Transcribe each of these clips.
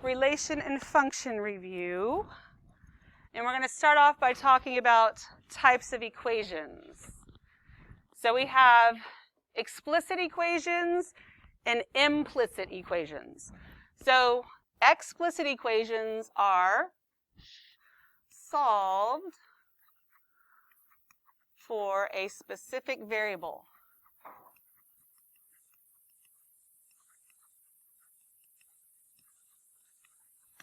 relation and function review. And we're going to start off by talking about types of equations. So we have explicit equations and implicit equations. So explicit equations are solved for a specific variable.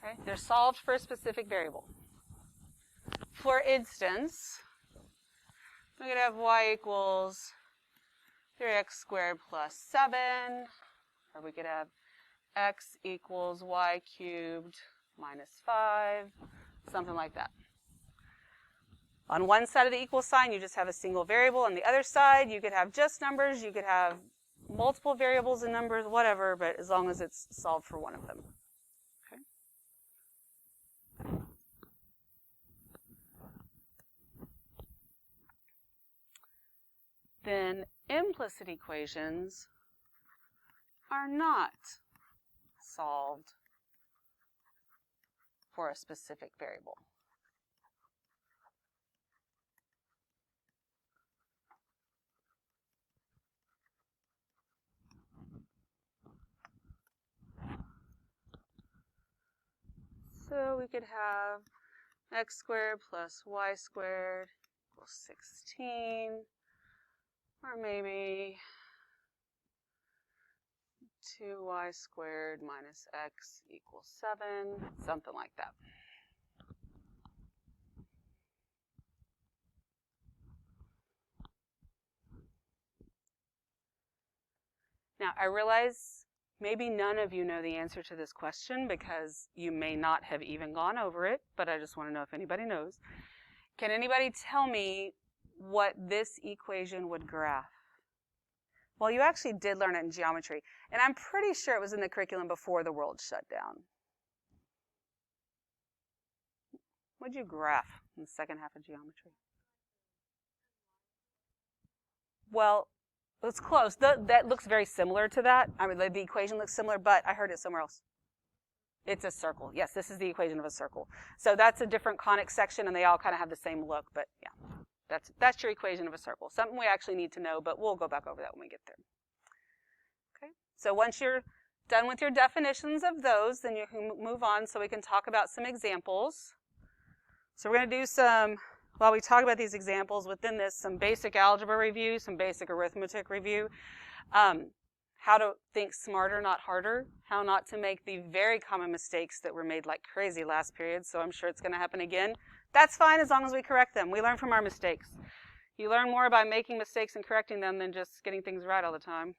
Okay, they're solved for a specific variable. For instance, we're going to have y equals 3x squared plus 7, or we could have x equals y cubed minus 5, something like that. On one side of the equal sign, you just have a single variable. On the other side, you could have just numbers. You could have multiple variables and numbers, whatever, but as long as it's solved for one of them. Okay. Then implicit equations are not solved for a specific variable. So we could have x squared plus y squared equals 16, or maybe 2y squared minus x equals 7, something like that. Now, I realize maybe none of you know the answer to this question because you may not have even gone over it, but I just want to know if anybody knows. Can anybody tell me what this equation would graph? Well, you actually did learn it in geometry, and I'm pretty sure it was in the curriculum before the world shut down. What did you graph in the second half of geometry? Well, it's close. That looks very similar to that. I mean, the equation looks similar, but I heard it somewhere else. It's a circle. Yes, this is the equation of a circle. So that's a different conic section, and they all kind of have the same look, but yeah, that's your equation of a circle. Something we actually need to know, but we'll go back over that when we get there. Okay. So once you're done with your definitions of those, then you can move on so we can talk about some examples. So we're going to do some, while we talk about these examples, within this, some basic algebra review, some basic arithmetic review, how to think smarter, not harder, how not to make the very common mistakes that were made like crazy last period, so I'm sure it's going to happen again. That's fine as long as we correct them. We learn from our mistakes. You learn more by making mistakes and correcting them than just getting things right all the time.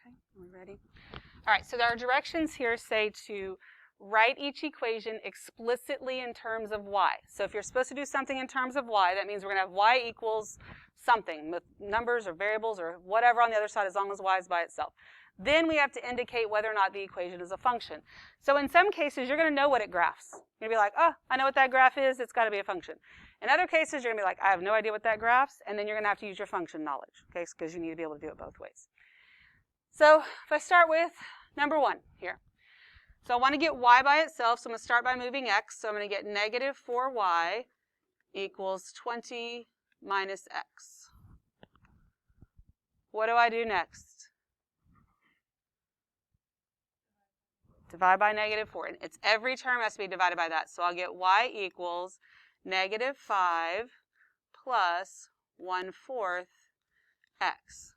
Okay, are we ready? All right, so our directions here say to write each equation explicitly in terms of y. So if you're supposed to do something in terms of y, that means we're going to have y equals something with numbers or variables or whatever on the other side as long as y is by itself. Then we have to indicate whether or not the equation is a function. So in some cases, you're going to know what it graphs. You're going to be like, oh, I know what that graph is. It's got to be a function. In other cases, you're going to be like, I have no idea what that graphs. And then you're going to have to use your function knowledge, okay, because you need to be able to do it both ways. So if I start with number 1 here. So I want to get y by itself, so I'm going to start by moving x. So I'm going to get negative 4y equals 20 minus x. What do I do next? Divide by negative 4. And it's every term has to be divided by that. So I'll get y equals negative 5 plus 1/4 x.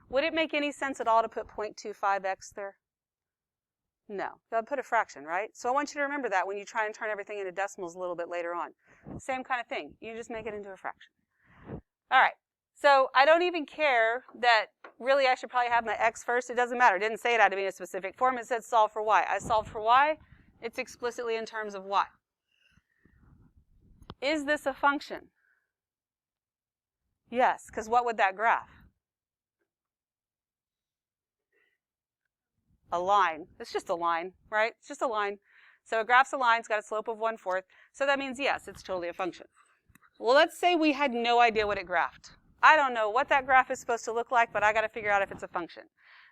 Would it make any sense at all to put 0.25x there? No. I'll put a fraction, right? So I want you to remember that when you try and turn everything into decimals a little bit later on. Same kind of thing. You just make it into a fraction. All right. So I don't even care that really I should probably have my x first. It doesn't matter. It didn't say it had to be in a specific form. It said solve for y. I solved for y. It's explicitly in terms of y. Is this a function? Yes, because what would that graph? A line. It's just a line, right? It's just a line. So a graph's a line, it's got a slope of 1/4. So that means, yes, it's totally a function. Well, let's say we had no idea what it graphed. I don't know what that graph is supposed to look like, but I got to figure out if it's a function.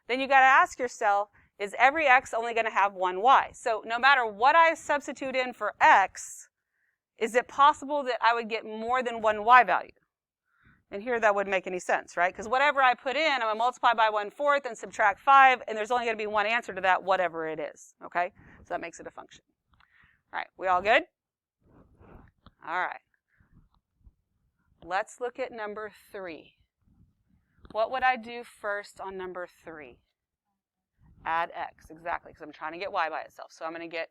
Then you got to ask yourself, is every x only going to have one y? So no matter what I substitute in for x, is it possible that I would get more than one y value? And here that wouldn't make any sense, right? Because whatever I put in, I'm going to multiply by 1/4 and subtract 5, and there's only going to be one answer to that, whatever it is, okay? So that makes it a function. All right, we all good? All right. Let's look at number 3. What would I do first on number 3? Add x, exactly, because I'm trying to get y by itself. So I'm going to get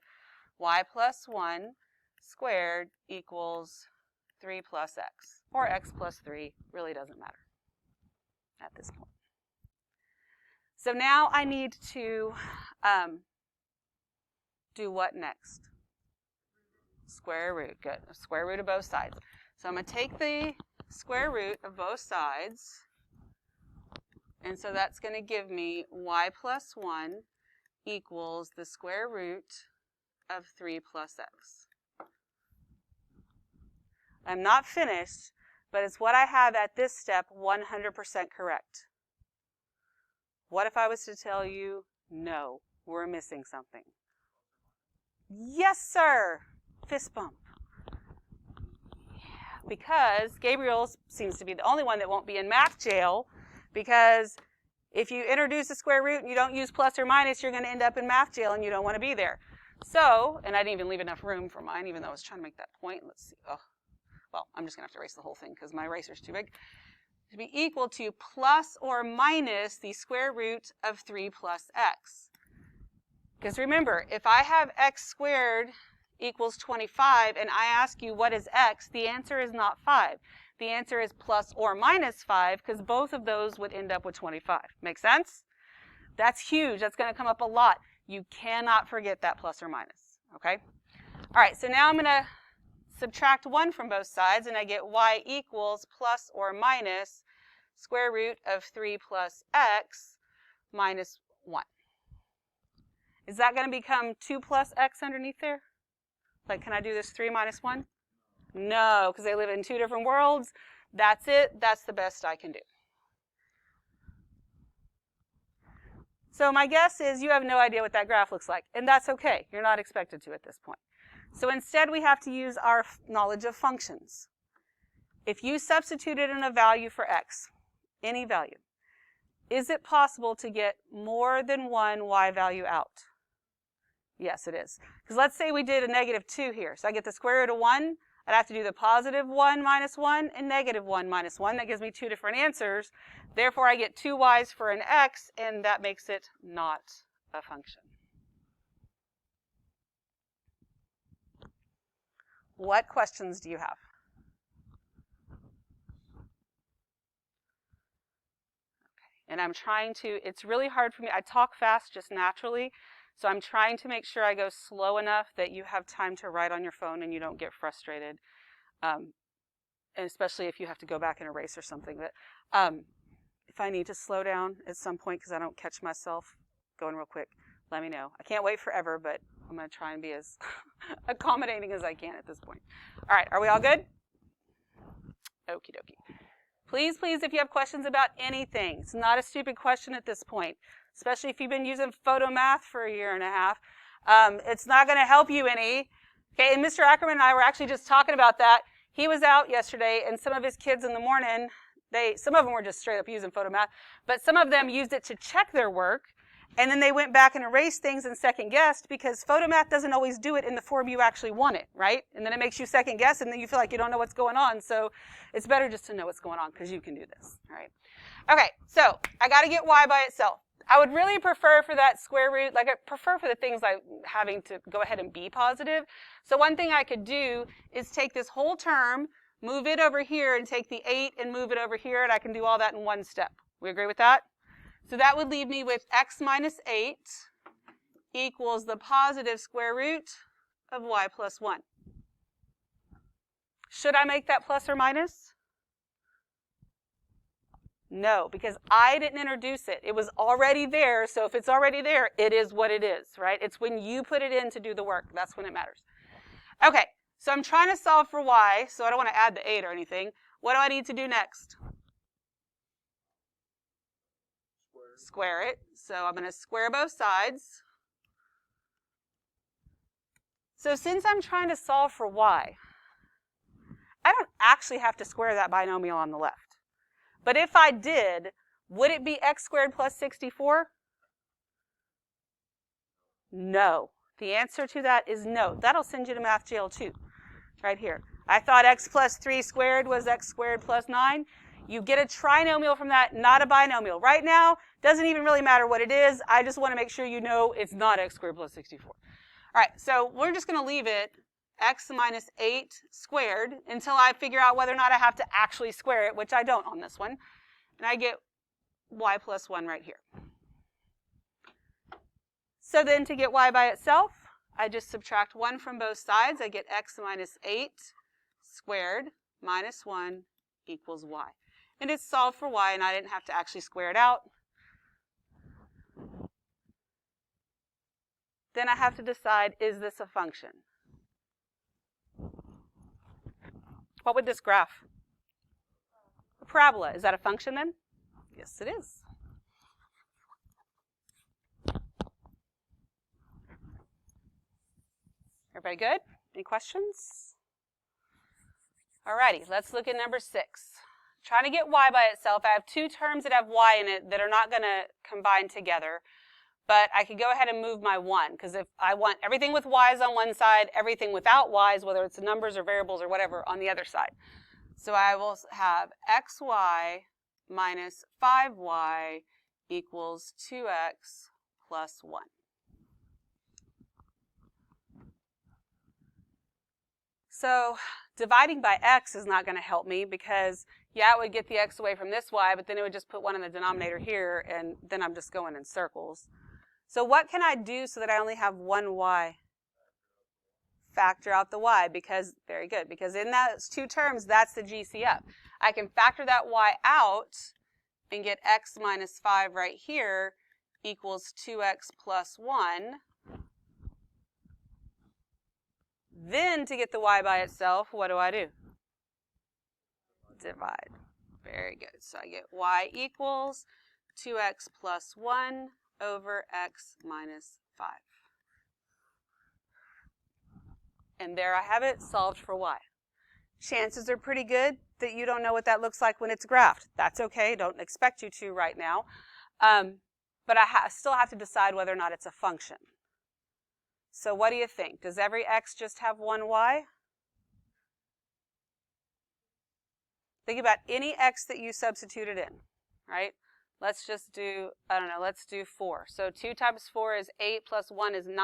y plus 1 squared equals 3 plus x. Or x plus 3, really doesn't matter at this point. So now I need to do what next? Square root, good. Square root of both sides. So I'm going to take the square root of both sides, and so that's going to give me y plus 1 equals the square root of 3 plus x. I'm not finished, but it's what I have at this step 100% correct. What if I was to tell you, no, we're missing something? Yes, sir. Fist bump. Because Gabriel seems to be the only one that won't be in math jail, because if you introduce a square root and you don't use plus or minus, you're going to end up in math jail and you don't want to be there. So, and I didn't even leave enough room for mine, even though I was trying to make that point. Let's see. Oh, well, I'm just going to have to erase the whole thing because my eraser's too big. To be equal to plus or minus the square root of 3 plus x. Because remember, if I have x squared equals 25, and I ask you what is x, the answer is not 5. The answer is plus or minus 5, because both of those would end up with 25. Make sense? That's huge. That's going to come up a lot. You cannot forget that plus or minus, okay? All right, so now I'm going to subtract 1 from both sides, and I get y equals plus or minus square root of 3 plus x minus 1. Is that going to become 2 plus x underneath there? Like, can I do this 3 minus 1? No, because they live in two different worlds. That's it. That's the best I can do. So my guess is you have no idea what that graph looks like, and that's okay. You're not expected to at this point. So instead, we have to use our knowledge of functions. If you substituted in a value for x, any value, is it possible to get more than one y value out? Yes, it is. Because let's say we did a -2 here. So I get the square root of 1. I'd have to do the positive 1 minus 1 and negative 1 minus 1. That gives me two different answers. Therefore, I get 2 y's for an x, and that makes it not a function. What questions do you have? Okay. And I'm trying to, it's really hard for me. I talk fast just naturally. So I'm trying to make sure I go slow enough that you have time to write on your phone and you don't get frustrated, and especially if you have to go back and erase or something. But if I need to slow down at some point because I don't catch myself going real quick, let me know. I can't wait forever, but I'm going to try and be as accommodating as I can at this point. All right, are we all good? Okie dokie. Please, please, if you have questions about anything, it's not a stupid question at this point. Especially if you've been using photo math for a year and a half. It's not going to help you any. Okay, and Mr. Ackerman and I were actually just talking about that. He was out yesterday, and some of his kids in the morning, some of them were just straight up using photo math, but some of them used it to check their work, and then they went back and erased things and second guessed because photo math doesn't always do it in the form you actually want it, right? And then it makes you second guess, and then you feel like you don't know what's going on. So it's better just to know what's going on because you can do this, all right? Okay, so I got to get y by itself. I would really prefer for that square root, like I prefer for the things like having to go ahead and be positive. So one thing I could do is take this whole term, move it over here, and take the 8 and move it over here, and I can do all that in one step. We agree with that? So that would leave me with x minus 8 equals the positive square root of y plus 1. Should I make that plus or minus? No, because I didn't introduce it. It was already there, so if it's already there, it is what it is, right? It's when you put it in to do the work. That's when it matters. Okay, so I'm trying to solve for y, so I don't want to add the 8 or anything. What do I need to do next? Square it. So I'm going to square both sides. So since I'm trying to solve for y, I don't actually have to square that binomial on the left. But if I did, would it be x squared plus 64? No. The answer to that is no. That'll send you to Math GL 2, right here. I thought x plus 3 squared was x squared plus 9. You get a trinomial from that, not a binomial. Right now, doesn't even really matter what it is. I just want to make sure you know it's not x squared plus 64. All right, so we're just going to leave it x minus 8 squared until I figure out whether or not I have to actually square it, which I don't on this one. And I get y plus 1 right here. So then to get y by itself, I just subtract 1 from both sides. I get x minus 8 squared minus 1 equals y. And it's solved for y, and I didn't have to actually square it out. Then I have to decide, is this a function? What would this graph? A parabola. Is that a function then? Yes, it is. Everybody good? Any questions? Alrighty, let's look at number 6. Trying to get y by itself. I have two terms that have y in it that are not going to combine together. But I could go ahead and move my 1, because if I want everything with y's on one side, everything without y's, whether it's numbers or variables or whatever, on the other side. So I will have xy minus 5y equals 2x plus 1. So dividing by x is not going to help me because, yeah, it would get the x away from this y, but then it would just put 1 in the denominator here, and then I'm just going in circles. So what can I do so that I only have one y? Factor out the y, because, very good, because in those two terms, that's the GCF. I can factor that y out and get x minus 5 right here equals 2x plus 1. Then to get the y by itself, what do? Divide. Very good. So I get y equals 2x plus 1 over x minus 5. And there I have it, solved for y. Chances are pretty good that you don't know what that looks like when it's graphed. That's okay. Don't expect you to right now. But I still have to decide whether or not it's a function. So what do you think? Does every x just have one y? Think about any x that you substituted in, right? Let's just do, I don't know, let's do 4. So 2 times 4 is 8 plus 1 is 9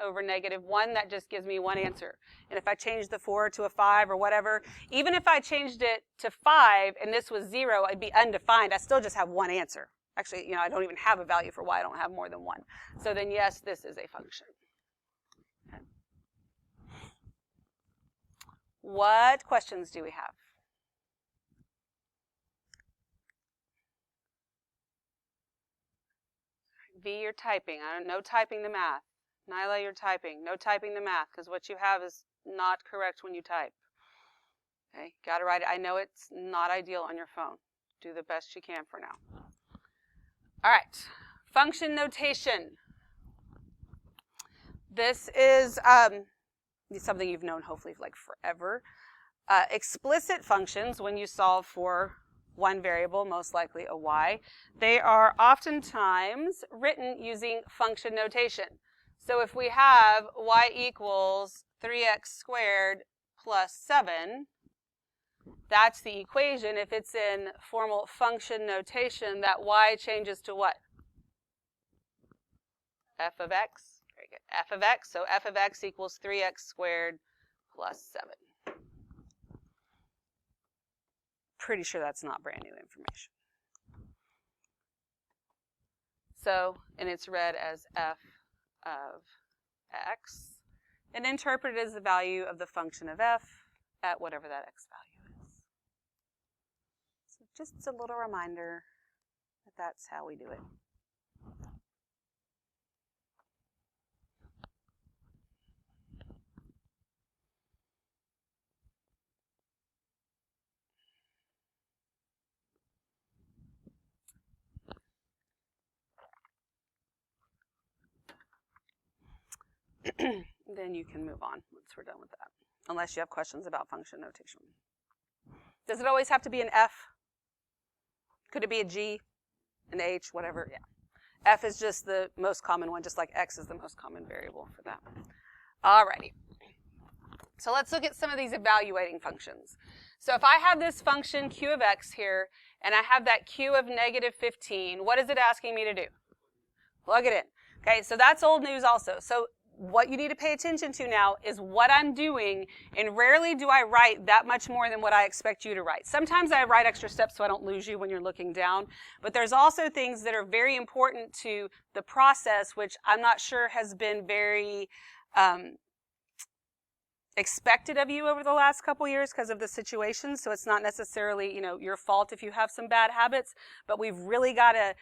over negative 1. That just gives me one answer. And if I change the 4 to a 5 or whatever, even if I changed it to 5 and this was 0, it'd be undefined. I still just have one answer. Actually, I don't even have a value for y. I don't have more than 1. So then, yes, this is a function. Okay. What questions do we have? V, you're typing. No typing the math. Nyla, you're typing. No typing the math, because what you have is not correct when you type. Okay, got to write it. I know it's not ideal on your phone. Do the best you can for now. All right, function notation. This is something you've known hopefully like forever. Explicit functions, when you solve for one variable, most likely a y, they are oftentimes written using function notation. So if we have y equals 3x squared plus 7, that's the equation. If it's in formal function notation, that y changes to what? F of x. Very good. F of x. So f of x equals 3x squared plus 7. Pretty sure that's not brand new information. So, and it's read as f of x, and interpreted as the value of the function of f at whatever that x value is. So just a little reminder but that's how we do it. Then you can move on once we're done with that, unless you have questions about function notation. Does it always have to be an F? Could it be a G, an H, whatever? Yeah. F is just the most common one, just like X is the most common variable for that. Alrighty. So let's look at some of these evaluating functions. So if I have this function q of x here, and I have that q of negative 15, what is it asking me to do? Plug it in. Okay, so that's old news also. So what you need to pay attention to now is what I'm doing, and rarely do I write that much more than what I expect you to write. Sometimes I write extra steps so I don't lose you when you're looking down, but there's also things that are very important to the process, which I'm not sure has been very expected of you over the last couple years because of the situation. So it's not necessarily, your fault if you have some bad habits, but we've really got to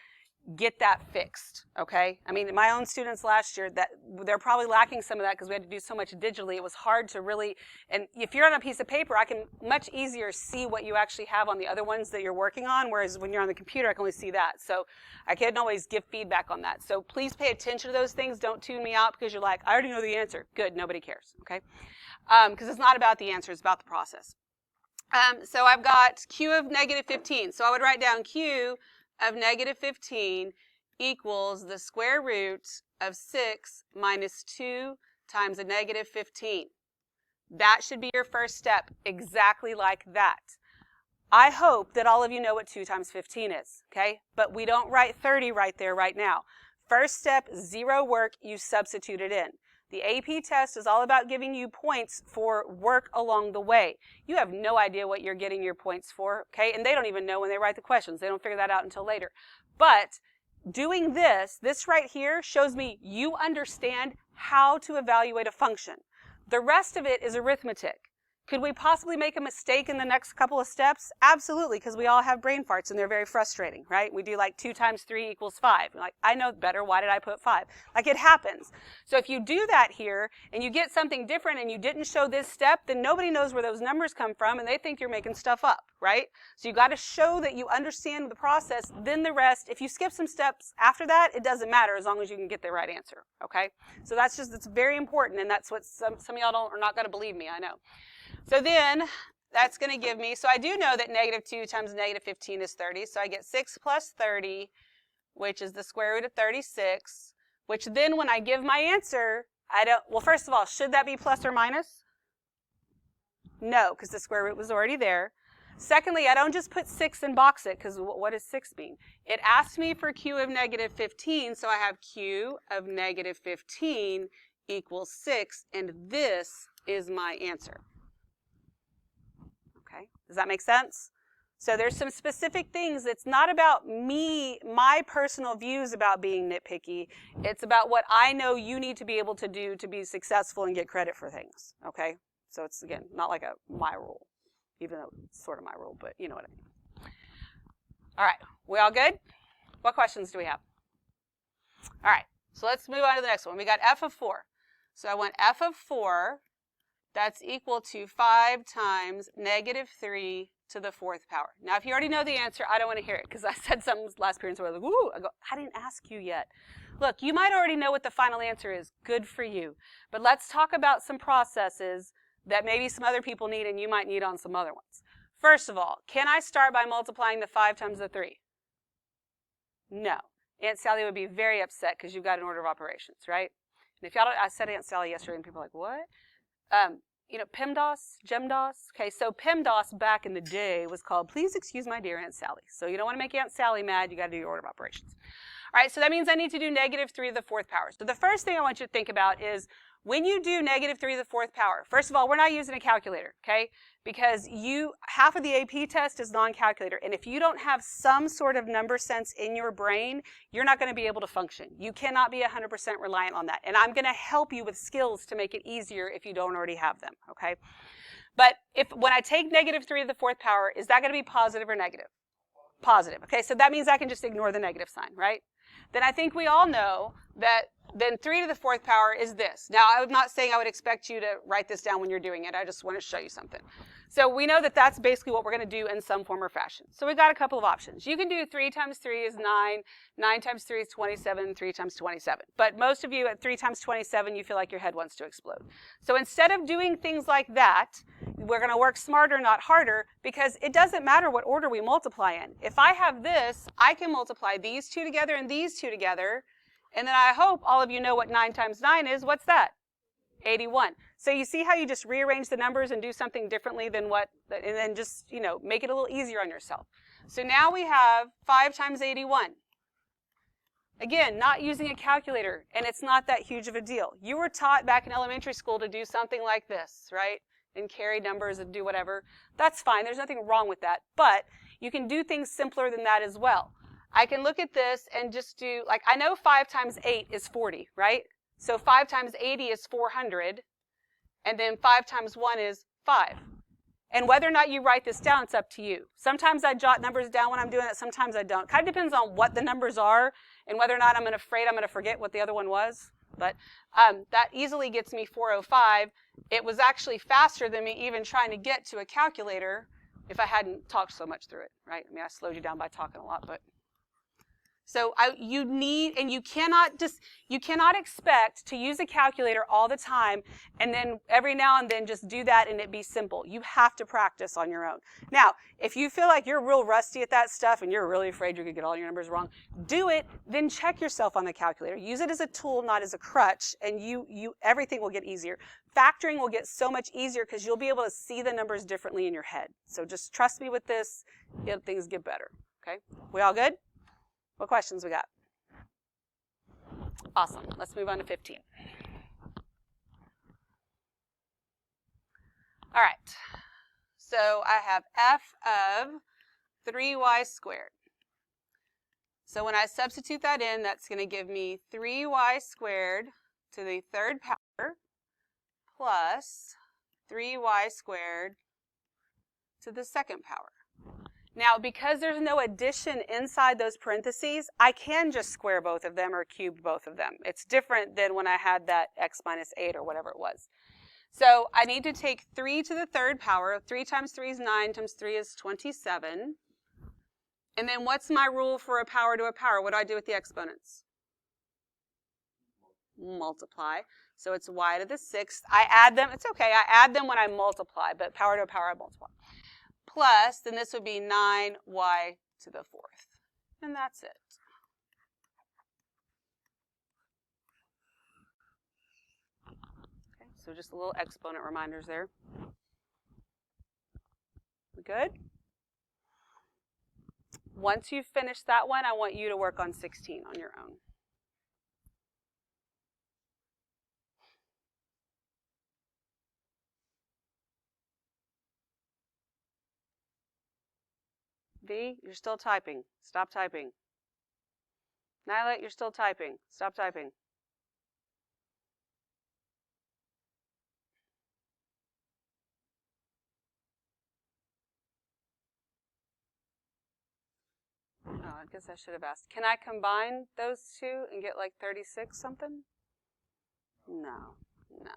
get that fixed, okay? I mean, my own students last year, that they're probably lacking some of that because we had to do so much digitally. It was hard to really, and if you're on a piece of paper, I can much easier see what you actually have on the other ones that you're working on, whereas when you're on the computer, I can only see that. So I can't always give feedback on that. So please pay attention to those things. Don't tune me out because you're like, I already know the answer. Good, nobody cares, okay? Because it's not about the answer, it's about the process. So I've got q of negative 15. So I would write down q of negative 15 equals the square root of 6 minus 2 times a negative 15. That should be your first step, exactly like that. I hope that all of you know what 2 times 15 is, okay? But we don't write 30 right there right now. First step, 0 work, you substitute it in. The AP test is all about giving you points for work along the way. You have no idea what you're getting your points for, okay? And they don't even know when they write the questions. They don't figure that out until later. But doing this right here shows me you understand how to evaluate a function. The rest of it is arithmetic. Could we possibly make a mistake in the next couple of steps? Absolutely, because we all have brain farts and they're very frustrating, right? We do like 2 times 3 equals 5. You're like, I know better. Why did I put 5? Like, it happens. So if you do that here and you get something different and you didn't show this step, then nobody knows where those numbers come from and they think you're making stuff up, right? So you got to show that you understand the process. Then the rest, if you skip some steps after that, it doesn't matter as long as you can get the right answer, okay? So it's very important, and that's what some of y'all are not going to believe me, I know. So then, that's going to give me, so I do know that negative 2 times negative 15 is 30. So I get 6 plus 30, which is the square root of 36, which then when I give my answer, well, first of all, should that be plus or minus? No, because the square root was already there. Secondly, I don't just put 6 and box it, because what does 6 mean? It asked me for q of negative 15, so I have q of negative 15 equals 6, and this is my answer. Okay, does that make sense? So there's some specific things. It's not about me, my personal views about being nitpicky. It's about what I know you need to be able to do to be successful and get credit for things. Okay, so it's, again, not like my rule, even though it's sort of my rule, but you know what I mean. All right, we all good? What questions do we have? All right, so let's move on to the next one. We got f of 4. So I want f of 4. That's equal to 5 times negative 3 to the 4th power. Now, if you already know the answer, I don't want to hear it, because I said something last period, so I was like, ooh, I didn't ask you yet. Look, you might already know what the final answer is. Good for you. But let's talk about some processes that maybe some other people need and you might need on some other ones. First of all, can I start by multiplying the 5 times the 3? No. Aunt Sally would be very upset because you've got an order of operations, right? And if y'all don't, I said Aunt Sally yesterday and people are like, what? PEMDAS, GEMDAS. Okay, so PEMDAS back in the day was called Please Excuse My Dear Aunt Sally. So you don't want to make Aunt Sally mad, you got to do your order of operations. All right, so that means I need to do negative 3 to the 4th power. So the first thing I want you to think about is when you do negative 3 to the 4th power, first of all, we're not using a calculator, okay? Because half of the AP test is non-calculator. And if you don't have some sort of number sense in your brain, you're not going to be able to function. You cannot be 100% reliant on that. And I'm going to help you with skills to make it easier if you don't already have them, okay? But when I take negative 3 to the 4th power, is that going to be positive or negative? positive. Okay, so that means I can just ignore the negative sign, right? Then I think we all know that then 3 to the 4th power is this. Now, I'm not saying I would expect you to write this down when you're doing it. I just want to show you something. So we know that that's basically what we're going to do in some form or fashion. So we've got a couple of options. You can do 3 times 3 is 9, 9 times 3 is 27, 3 times 27. But most of you at 3 times 27, you feel like your head wants to explode. So instead of doing things like that, we're going to work smarter, not harder, because it doesn't matter what order we multiply in. If I have this, I can multiply these two together and these two together, and then I hope all of you know what 9 times 9 is. What's that? 81. So you see how you just rearrange the numbers and do something differently than what, and then just, you know, make it a little easier on yourself. So now we have 5 times 81. Again, not using a calculator, and it's not that huge of a deal. You were taught back in elementary school to do something like this, right? And carry numbers and do whatever. That's fine. There's nothing wrong with that. But you can do things simpler than that as well. I can look at this and just do, like, I know 5 times 8 is 40, right? So 5 times 80 is 400, and then 5 times 1 is 5. And whether or not you write this down, it's up to you. Sometimes I jot numbers down when I'm doing it, sometimes I don't. Kind of depends on what the numbers are and whether or not I'm afraid I'm going to forget what the other one was. But that easily gets me 405. It was actually faster than me even trying to get to a calculator if I hadn't talked so much through it, right? I mean, I slowed you down by talking a lot, but... So you need, and you cannot expect to use a calculator all the time and then every now and then just do that and it be simple. You have to practice on your own. Now, if you feel like you're real rusty at that stuff and you're really afraid you're going to get all your numbers wrong, do it, then check yourself on the calculator. Use it as a tool, not as a crutch, and everything will get easier. Factoring will get so much easier because you'll be able to see the numbers differently in your head. So just trust me with this, things get better. Okay? We all good? What questions we got? Awesome. Let's move on to 15. All right. So I have f of 3y squared. So when I substitute that in, that's going to give me 3y squared to the 3rd power plus 3y squared to the 2nd power. Now, because there's no addition inside those parentheses, I can just square both of them or cube both of them. It's different than when I had that x minus 8 or whatever it was. So I need to take 3 to the 3rd power. 3 times 3 is 9 times 3 is 27. And then what's my rule for a power to a power? What do I do with the exponents? Multiply. So it's y to the 6th. I add them. It's okay. I add them when I multiply, but power to a power I multiply. Plus, then this would be 9y to the 4th. And that's it. Okay, so just a little exponent reminders there. We good? Once you've finished that one, I want you to work on 16 on your own. V, you're still typing. Stop typing. Nyla, you're still typing. Stop typing. Oh, I guess I should have asked. Can I combine those two and get like 36 something? No, no.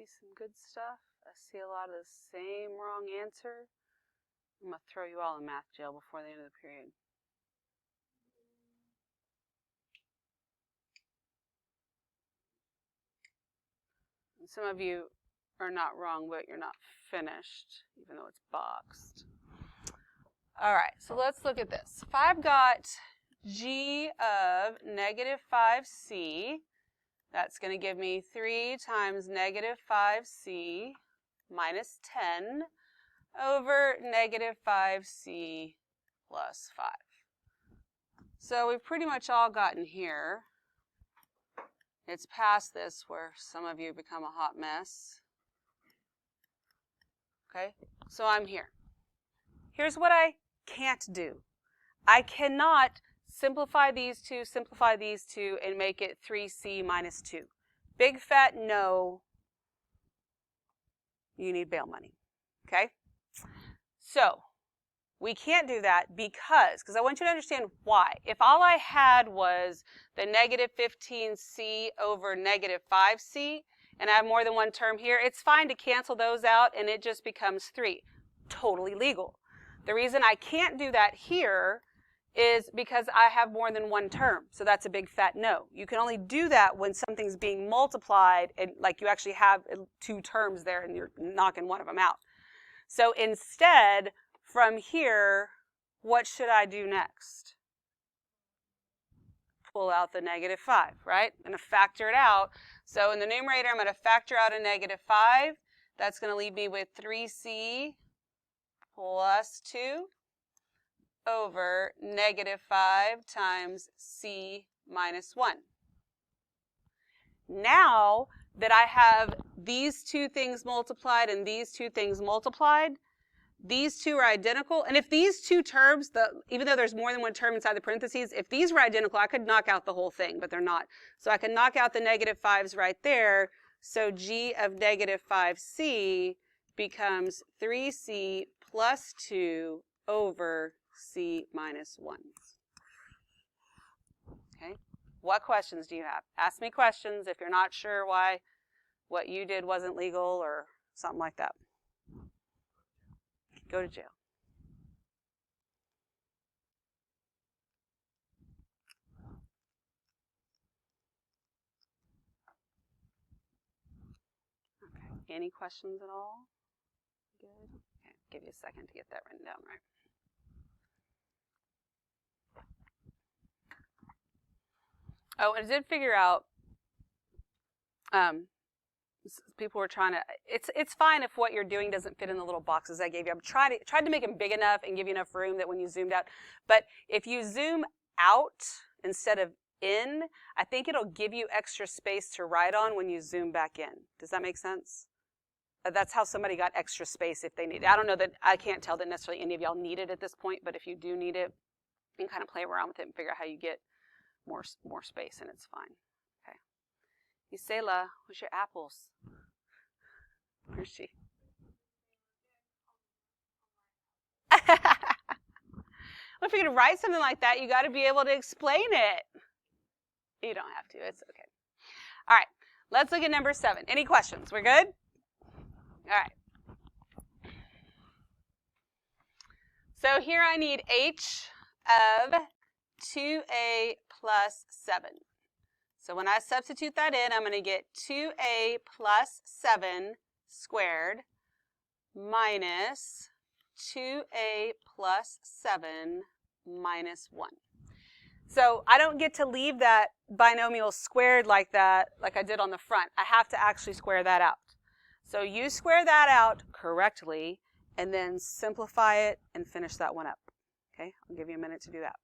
see some good stuff. I see a lot of the same wrong answer. I'm going to throw you all in math jail before the end of the period. And some of you are not wrong, but you're not finished, even though it's boxed. All right, so let's look at this. If I've got g of negative 5c, that's going to give me 3 times negative 5c minus 10 over negative 5c plus 5. So we've pretty much all gotten here. It's past this where some of you become a hot mess. Okay, so I'm here. Here's what I can't do. I cannot simplify these two, and make it 3c minus 2. Big fat no. You need bail money. Okay? So, we can't do that because I want you to understand why. If all I had was the negative 15c over negative 5c, and I have more than one term here, it's fine to cancel those out and it just becomes 3. Totally legal. The reason I can't do that here is because I have more than one term. So that's a big fat no. You can only do that when something's being multiplied and like you actually have 2 terms there and you're knocking one of them out. So instead, from here, what should I do next? Pull out the negative 5, right? I'm going to factor it out. So in the numerator, I'm going to factor out a negative 5. That's going to leave me with 3c plus 2 over negative 5 times c minus 1. Now that I have these 2 things multiplied and these 2 things multiplied, these 2 are identical. And if these 2 terms, even though there's more than one term inside the parentheses, if these were identical, I could knock out the whole thing, but they're not. So I can knock out the negative 5s right there. So g of negative 5c becomes 3c plus 2 over c minus 1. Okay? What questions do you have? Ask me questions if you're not sure why what you did wasn't legal or something like that. Go to jail. Okay. Any questions at all? Good. Okay. Give you a second to get that written down right. Oh, and I did figure out, people were trying to, it's fine if what you're doing doesn't fit in the little boxes I gave you. I've tried to make them big enough and give you enough room that when you zoomed out, but if you zoom out instead of in, I think it'll give you extra space to write on when you zoom back in. Does that make sense? That's how somebody got extra space if they need it. I don't know that, I can't tell that necessarily any of y'all need it at this point, but if you do need it, you can kind of play around with it and figure out how you get more space, and it's fine. Okay. Isela, where's your apples? Where's she? Well, if you're going to write something like that, you got to be able to explain it. You don't have to. It's okay. All right. Let's look at number 7. Any questions? We're good? All right. So here I need h of 2a plus 7. So when I substitute that in, I'm going to get 2a plus 7 squared minus 2a plus 7 minus 1. So I don't get to leave that binomial squared like that, like I did on the front. I have to actually square that out. So you square that out correctly and then simplify it and finish that one up. Okay, I'll give you a minute to do that.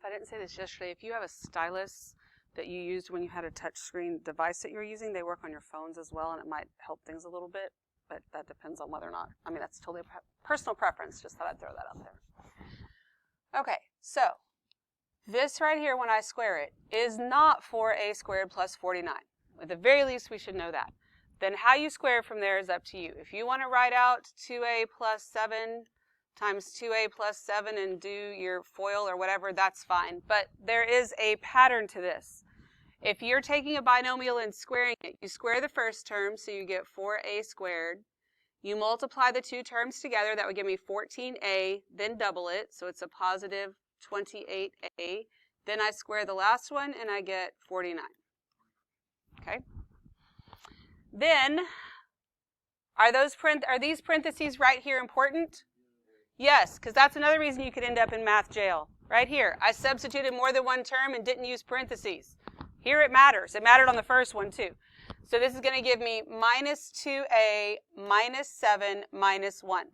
I didn't say this yesterday, if you have a stylus that you used when you had a touchscreen device that you're using, they work on your phones as well, and it might help things a little bit, but that depends on whether or not, I mean, that's totally personal preference. Just thought I'd throw that out there. Okay, so this right here, when I square it, is not 4a squared plus 49. At the very least, we should know that. Then how you square from there is up to you. If you want to write out 2a plus 7 times 2a plus 7 and do your FOIL or whatever, that's fine. But there is a pattern to this. If you're taking a binomial and squaring it, you square the first term, so you get 4a squared. You multiply the two terms together, that would give me 14a, then double it, so it's a positive 28a. Then I square the last one, and I get 49. Okay? Then, are these parentheses right here important? Yes, because that's another reason you could end up in math jail. Right here, I substituted more than one term and didn't use parentheses. Here it matters. It mattered on the first one too. So this is going to give me minus 2a minus 7 minus 1.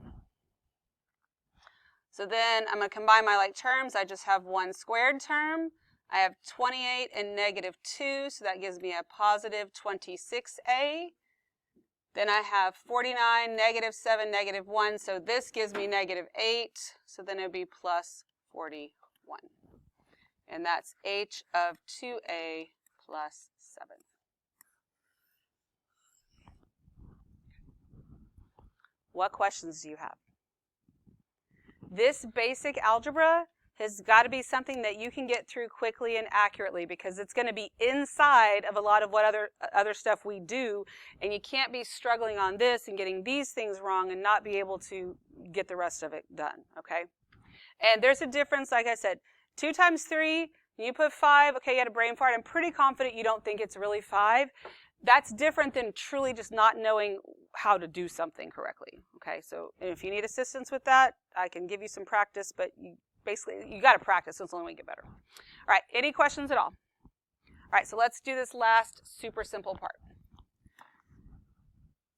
So then I'm going to combine my like terms. I just have one squared term. I have 28 and negative 2, so that gives me a positive 26a. Then I have 49, negative 7, negative 1, so this gives me negative 8, so then it would be plus 41. And that's h of 2a plus 7. What questions do you have? This basic algebra has got to be something that you can get through quickly and accurately, because it's going to be inside of a lot of what other stuff we do, and you can't be struggling on this and getting these things wrong and not be able to get the rest of it done, okay? And there's a difference, like I said, 2 times 3, you put 5, okay, you had a brain fart. I'm pretty confident you don't think it's really 5. That's different than truly just not knowing how to do something correctly, okay? So if you need assistance with that, I can give you some practice, but basically, you got to practice, so it's the only way to get better. All right, any questions at all? All right, so let's do this last super simple part.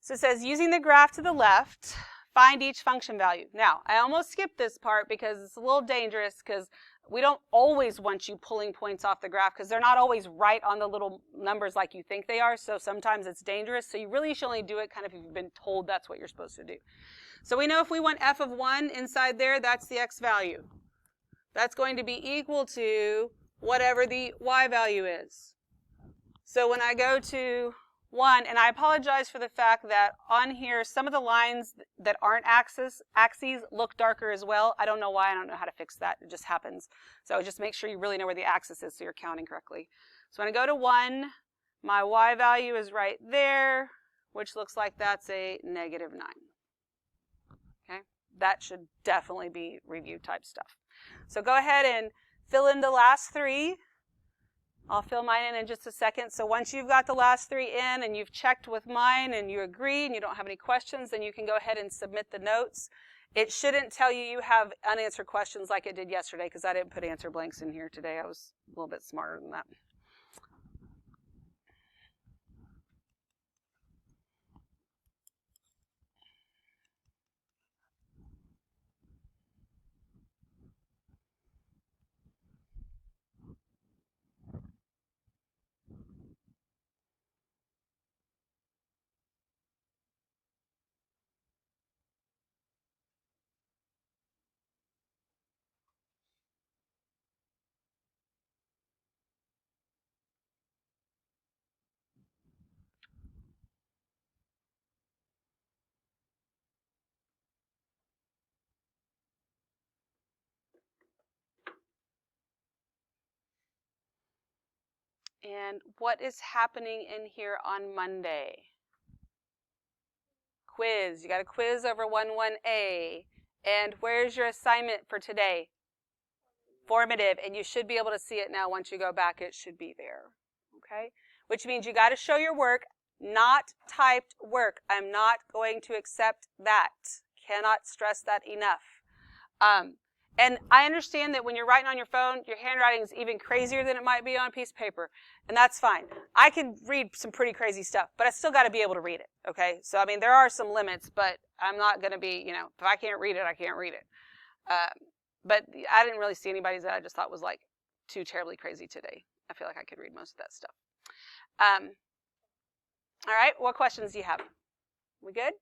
So it says, using the graph to the left, find each function value. Now, I almost skipped this part because it's a little dangerous, because we don't always want you pulling points off the graph, because they're not always right on the little numbers like you think they are, so sometimes it's dangerous. So you really should only do it kind of if you've been told that's what you're supposed to do. So we know if we want f of 1 inside there, that's the x value. That's going to be equal to whatever the y value is. So when I go to 1, and I apologize for the fact that on here, some of the lines that aren't axes look darker as well. I don't know why. I don't know how to fix that. It just happens. So just make sure you really know where the axis is so you're counting correctly. So when I go to 1, my y value is right there, which looks like that's a negative 9. Okay? That should definitely be review type stuff. So go ahead and fill in the last 3. I'll fill mine in just a second. So once you've got the last 3 in and you've checked with mine and you agree and you don't have any questions, then you can go ahead and submit the notes. It shouldn't tell you you have unanswered questions like it did yesterday, because I didn't put answer blanks in here today. I was a little bit smarter than that. And what is happening in here on Monday? Quiz. You got a quiz over 11A. And where's your assignment for today? Formative. And you should be able to see it now. Once you go back, it should be there. Okay? Which means you got to show your work, not typed work. I'm not going to accept that. Cannot stress that enough. And I understand that when you're writing on your phone, your handwriting is even crazier than it might be on a piece of paper. And that's fine. I can read some pretty crazy stuff, but I still got to be able to read it, okay? So, I mean, there are some limits, but I'm not going to be, you know, if I can't read it, I can't read it. But I didn't really see anybody's that I just thought was, like, too terribly crazy today. I feel like I could read most of that stuff. All right, what questions do you have? We good?